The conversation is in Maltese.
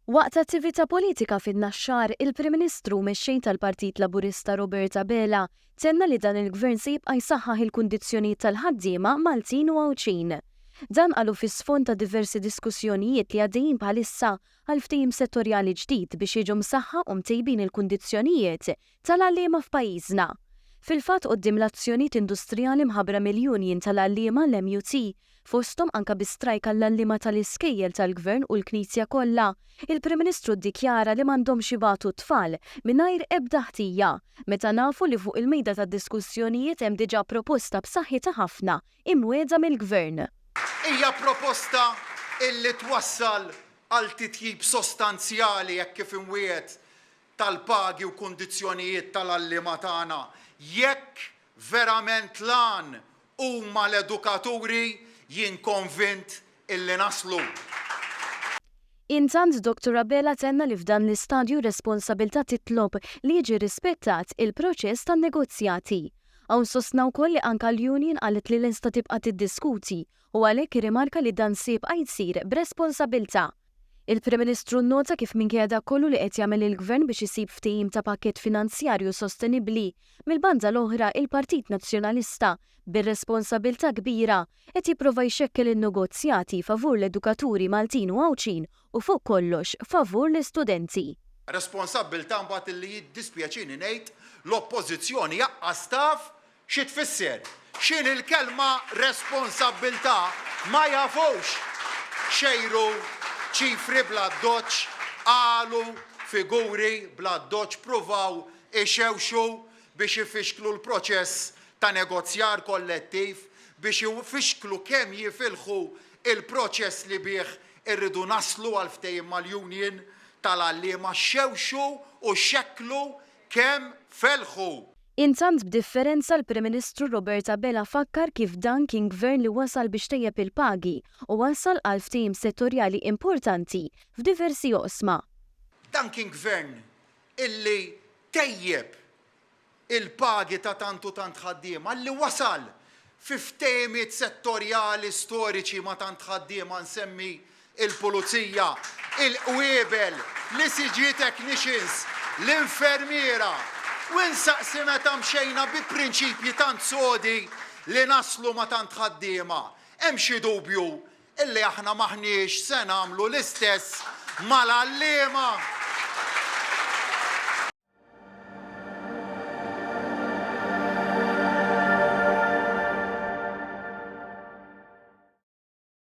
Waqt attività politika fin-Naxxar, il-Prim Ministru mexxejn tal-Partit Laburista Roberta Bela tenna li dan il-Gvern se jibqa' jsaħħaħ il-kundizzjonijiet tal-ħaddiema Maltin u Għawċin. Dan qalu fis-sfond ta' diversi diskussjonijiet li għaddejjin bħalissa għal ftehim settorjali ġdid biex jiġu msaħħa u mtejbin il-kundizzjonijiet tal-għalliema f'pajjiżna. Fil-fatt quddiem l-azzjonijiet industrijali mħabbra mill-Union tal-għalliema l-MUT fosthom anke bi strajk għall-għalliema tal-iskejjel tal-Gvern u l-Knisja kollha, il-Prim Ministru ddikjara li m'għandhomx ibagħtu tfal mingħajr ebda ħtija meta nafu li fuq il-mejda tad-diskussjonijiet hemm diġà proposta b'saħħitha ħafna imwiegħda mill-Gvern. Hija proposta illi twassal għal titjib sostanzjali jekk kif imwiet tal-pagi u kundizzjonijiet tal-għalliema tagħna. Jekk verament lan huma l-edukaturi jien konvint illi naslu. Intant Dr. Bela tenna li f'dan l-istadju responsabilità titlob li jiġi rispettat il-proċess tan-negozjati. Hawn sostna wkoll li anke l-Union qalet li l-insta tibqa' tiddiskuti u għalhekk irrimarka li dan se jibqa' jsir b'responsabilità. Il-Prim Ministru nnota kif minkejja kollu li qed jagħmel il-Gvern biex isib ftehim ta' pakkett finanzjarju sostenibbli, mill-banda l-oħra il-Partit Nazzjonalista bir-responsabilità kbira qed jipprova jxekkel in-negozjati favur l-edukaturi Maltin u Għawċin u fuq kollox favur l-istudenti. Responsabbiltà mbagħad li jiddispjaċini ngħid l-oppożizzjoni jaqqas taf xi tfisser. X'in il-kelma responsabbiltà ma jafux xejru ċifri bla doċ, qalu figuri bla doċ pruvaw ixewxu biex ifixklu l-proċess ta' negozjar kollettiv, biex ifixklu kemm jifilħu il-proċess li bih irridu naslu għal ftehim mal-Union tal-għalliema xewxu u xekklu kemm felħu. Intant b'differenza l-Prim Ministru Roberta Bela fakkar kif dan kien gvern li wasal biex tejjeb il-pagi u wasal għal ftehim settorjali importanti f'diversi oqsma. Dan kien gvern illi tejjeb il-pagi ta' tantu tant ħaddiema li wasal fi ftehimiet settorjali storiċi ma' tant ħaddiema nsemmi il-pulizija, il-qwiebel, l-ICG technicians, l-infermiera. U nsaqsi meta mxejna bi prinċipji tant sodi li naslu ma tant ħaddiema. Hemm xi dubju illi aħna maħniex se nagħmlu l-istess mal-għalliema.